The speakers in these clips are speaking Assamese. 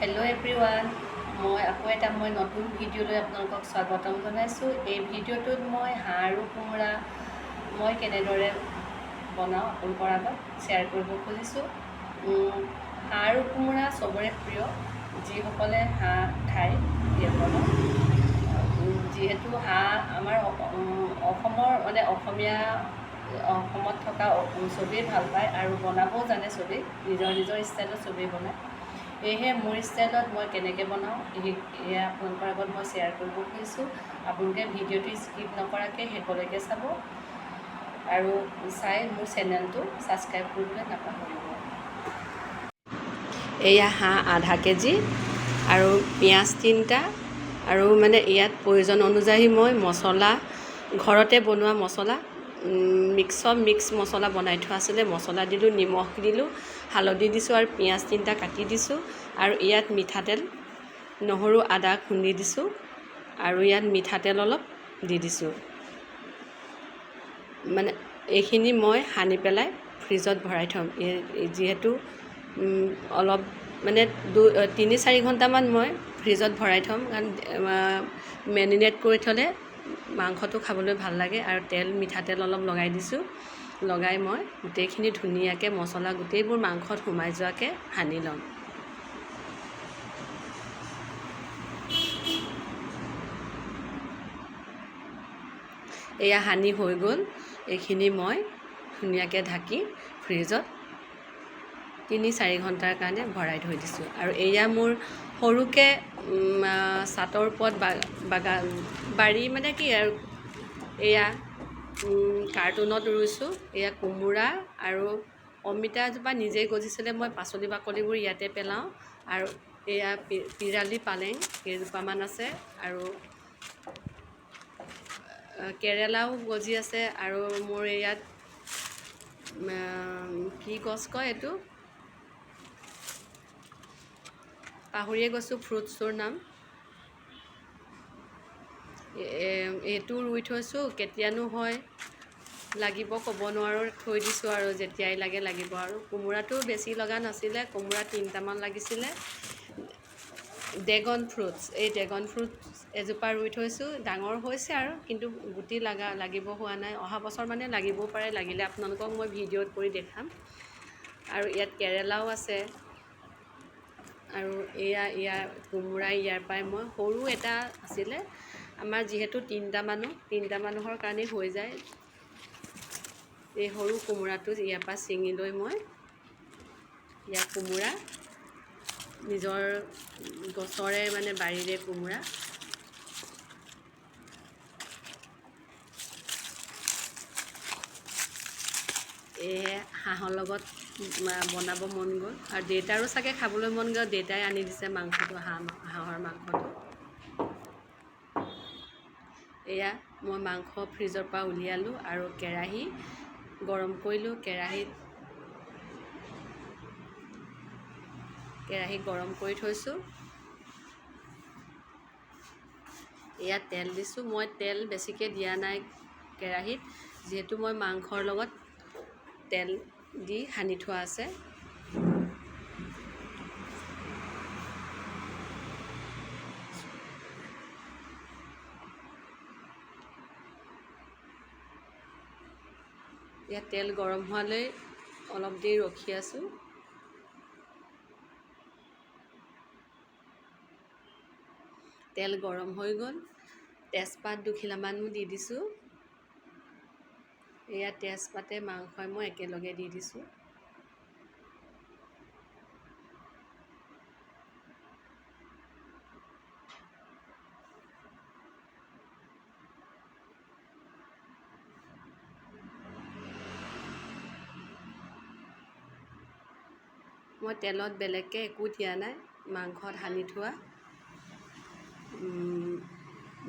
হেল্ল' এভৰিৱান, মই নতুন ভিডিঅ'লৈ আপোনালোকক স্বাগতম জনাইছোঁ। এই ভিডিঅ'টোত মই হাঁহ আৰু কোমোৰা মই কেনেদৰে বনাওঁ আপোনালোকৰ আগত শ্বেয়াৰ কৰিব খুজিছোঁ। হাঁহ আৰু কোমোৰা চবৰে প্ৰিয়, যিসকলে হাঁহ খায় সেইসকলৰ। যিহেতু হাঁহ আমাৰ অসমৰ অসমত থকা চবেই ভাল পায় আৰু বনাবও জানে চবেই, নিজৰ নিজৰ ষ্টাইলত চবেই বনায়। সেয়েহে মোৰ ষ্টাইলত মই কেনেকৈ বনাওঁ এয়া আপোনালোকৰ আগত মই শ্বেয়াৰ কৰিব খুজিছোঁ। আপোনালোকে ভিডিঅ'টো স্কিপ নকৰাকৈ শেষলৈকে চাব আৰু চাই মোৰ চেনেলটো ছাবস্ক্ৰাইব কৰিবলৈ নাপাহৰিব। এয়া হাঁহ আধা কেজি আৰু পিঁয়াজ 3টা আৰু ইয়াত প্ৰয়োজন অনুযায়ী মই মছলা, ঘৰতে বনোৱা মছলা, মিক্স মছলা বনাই থোৱা আছিলে, মছলা দিলোঁ, নিমখ দিলোঁ, হালধি দিছোঁ আৰু পিঁয়াজ 3টা কাটি দিছোঁ। আৰু ইয়াত মিঠাতেল, নহৰু, আদা খুন্দি দিছোঁ আৰু ইয়াত মিঠাতেল অলপ দি দিছোঁ। এইখিনি মই সানি পেলাই ফ্ৰিজত ভৰাই থ'ম। যিহেতু অলপ 3-4 ঘণ্টামান মই ফ্ৰিজত ভৰাই থ'ম, কাৰণ মেৰিনেট কৰি থ'লে মাংসটো খাবলৈ ভাল লাগে। আৰু মিঠাতেল অলপ লগাই দিছোঁ, লগাই মই গোটেইখিনি ধুনীয়াকৈ মছলা গোটেইবোৰ মাংসত সোমাই যোৱাকৈ সানি ল'ম। এয়া সানি হৈ গ'ল। এইখিনি মই ধুনীয়াকৈ ঢাকি ফ্ৰিজত 3-4 ঘণ্টাৰ কাৰণে ভৰাই থৈ দিছোঁ। আৰু এয়া মোৰ সৰুকৈ ছাটৰ ওপৰত বাৰী কি আৰু, এয়া কাৰ্টুনত ৰুইছোঁ। এয়া কোমোৰা আৰু অমিতা এজোপা নিজেই গজিছিলে, মই পাচলি বাকলিবোৰ ইয়াতে পেলাওঁ। আৰু এয়া পিৰালি পালেং কেইজোপামান আছে আৰু কেৰেলাও গজি আছে। আৰু মোৰ ইয়াত কি গছ কয় এইটো, পাহৰিয়ে গৈছোঁ ফ্ৰুটছটোৰ নাম। এইটো ৰুই থৈছোঁ, কেতিয়ানো হয় লাগিব ক'ব নোৱাৰোঁ, থৈ দিছোঁ আৰু যেতিয়াই লাগে লাগিব। আৰু কোমোৰাটো বেছি লগা নাছিলে, কোমোৰা 3টামান লাগিছিলে। ড্ৰেগন ফ্ৰুটছ এজোপা ৰুই থৈছোঁ, ডাঙৰ হৈছে আৰু, কিন্তু গুটি লাগিব হোৱা নাই। অহা বছৰ লাগিবও পাৰে, লাগিলে আপোনালোকক মই ভিডিঅ'ত কৰি দেখাম। আৰু ইয়াত কেৰেলাও আছে। আৰু ইয়াৰ কোমোৰা, ইয়াৰ পৰাই মই সৰু এটা আছিলে, আমাৰ যিহেতু 3টা মানুহৰ কাৰণে হৈ যায়। এই সৰু কোমোৰাটো ইয়াৰ পৰা ছিঙি লৈ মই ইয়াৰ কোমোৰা নিজৰ গছৰে বাৰীৰে কোমোৰা হাঁহৰ লগত বনাব মন গ'ল, আৰু দেউতাৰো চাগে খাবলৈ মন গ'ল, দেউতাই আনি দিছে মাংসটো, হাঁহৰ মাংসটো। এয়া মই মাংস ফ্ৰিজৰ পৰা উলিয়ালোঁ আৰু কেৰাহী গৰম কৰিলোঁ। কেৰাহী গৰম কৰি থৈছোঁ। এয়া তেল দিছোঁ। মই তেল বেছিকৈ দিয়া নাই কেৰাহীত, যিহেতু মই মাংসৰ লগত তেল দি সানি থোৱা আছে। ইয়াত তেল গৰম হোৱালৈ অলপ দেৰি ৰখি আছোঁ। তেল গৰম হৈ গ'ল, তেজপাত 2খিলামানো দি দিছোঁ। এয়া তেজপাতে মাংসই মই একেলগে দি দিছোঁ। মই তেলত বেলেগকৈ একো দিয়া নাই, মাংসত সানি থোৱা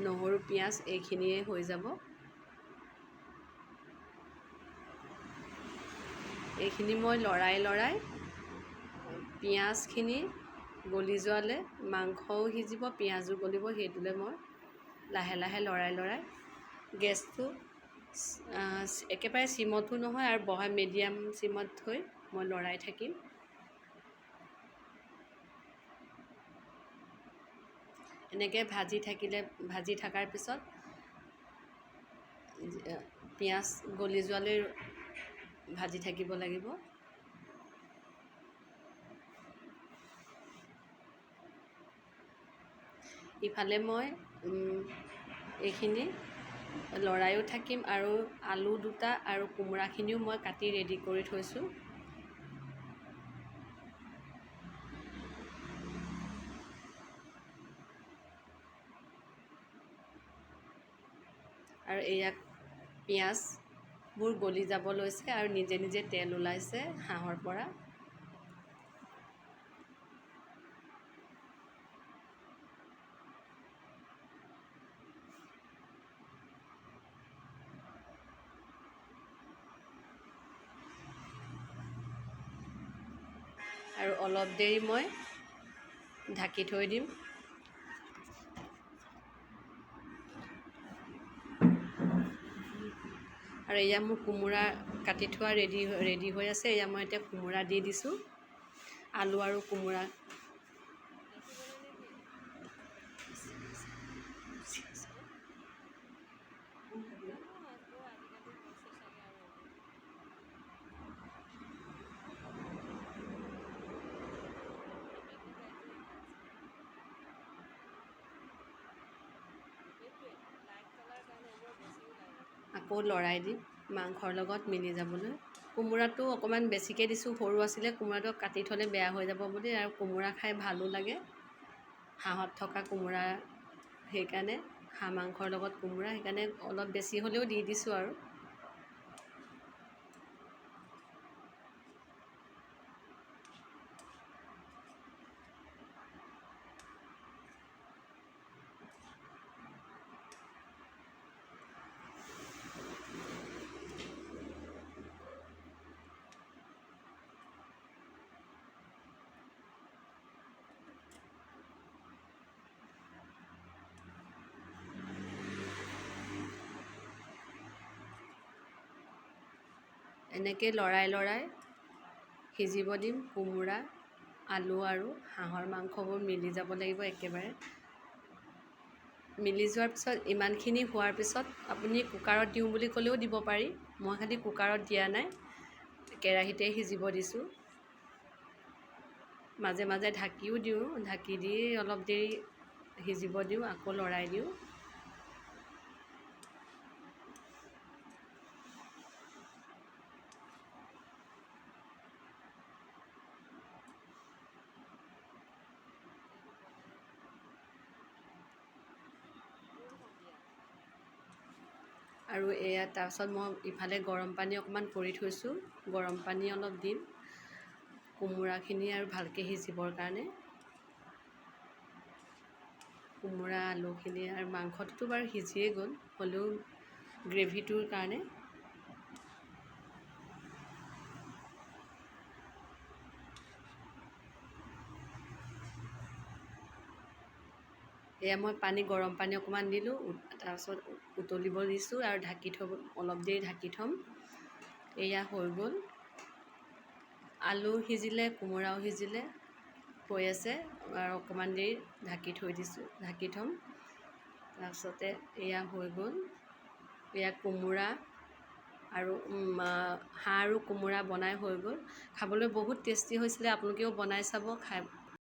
নহৰু, পিঁয়াজ এইখিনিয়ে হৈ যাব। এইখিনি মই লৰাই পিঁয়াজখিনি গলি যোৱালৈ, মাংসও সিজিব, পিঁয়াজো গলিব, সেইটোলৈ মই লাহে লাহে লৰাই গেছটো একেবাৰে চিমতো নহয় আৰু মিডিয়াম চিমত থৈ মই লৰাই থাকিম। এনেকৈ ভাজি থকাৰ পিছত পিঁয়াজ গলি যোৱালৈ ভাজি থাকিব লাগিব। ইফালে মই এইখিনি লৰাইও থাকিম আৰু আলু দুটা আৰু কোমোৰাখিনিও মই কাটি ৰেডি কৰি থৈছোঁ। আৰু এয়া পিঁয়াজবোৰ গলি যাব লৈছে আৰু নিজে নিজে তেল ওলাইছে হাঁহৰ পৰা। আৰু অলপ দেৰি মই ঢাকি থৈ দিম। আৰু এয়া মোৰ কোমোৰা কাটি থোৱা ৰেডি হৈ আছে। এয়া মই এতিয়া কোমোৰা দি দিছোঁ, আলু আৰু কোমোৰা। আকৌ লৰাই দিম মাংসৰ লগত মিলি যাবলৈ। কোমোৰাটো অকণমান বেছিকৈ দিছোঁ, সৰু আছিলে কোমোৰাটো, কাটি থ'লে বেয়া হৈ যাব বুলি। আৰু কোমোৰা খাই ভালো লাগে, হাঁহত থকা কোমোৰা, সেইকাৰণে হাঁহ মাংসৰ লগত কোমোৰা, সেইকাৰণে অলপ বেছি হ'লেও দি দিছোঁ আৰু। এনেকৈ লৰাই সিজিব দিম। কোমোৰা, আলু আৰু হাঁহৰ মাংসবোৰ মিলি যাব লাগিব একেবাৰে। মিলি যোৱাৰ পিছত, ইমানখিনি হোৱাৰ পিছত আপুনি কুকাৰত দিওঁ বুলি ক'লেও দিব পাৰি। মই খালি কুকাৰত দিয়া নাই, কেৰাহীতে সিজিব দিছোঁ। মাজে মাজে ঢাকিও দিওঁ, ঢাকি দি অলপ দেৰি সিজিব দিওঁ, আকৌ লৰাই দিওঁ। আৰু এয়া তাৰপিছত মই ইফালে গৰম পানী অকণমান কৰি থৈছোঁ, গৰম পানী অলপ দিম কোমোৰাখিনি আৰু ভালকৈ সিজিবৰ কাৰণে। কোমোৰা, আলুখিনি আৰু মাংসটোতো বাৰু সিজিয়ে গ'ল, হ'লেও গ্ৰেভিটোৰ কাৰণে। এয়া মই গৰম পানী অকণমান দিলোঁ, তাৰপিছত উতলিব দিছোঁ আৰু ঢাকি থ'ব, অলপ দেৰি ঢাকি থ'ম। এয়া হৈ গ'ল। আলু সিজিলে, কোমোৰাও সিজিলে, হৈ আছে। আৰু অকণমান দেৰি ঢাকি থ'ম। তাৰপিছতে এয়া হৈ গ'ল। এয়া কোমোৰা আৰু হাঁহ আৰু কোমোৰা বনাই হৈ গ'ল। খাবলৈ বহুত টেষ্টি হৈছিলে, আপোনালোকেও বনাই চাব, খাই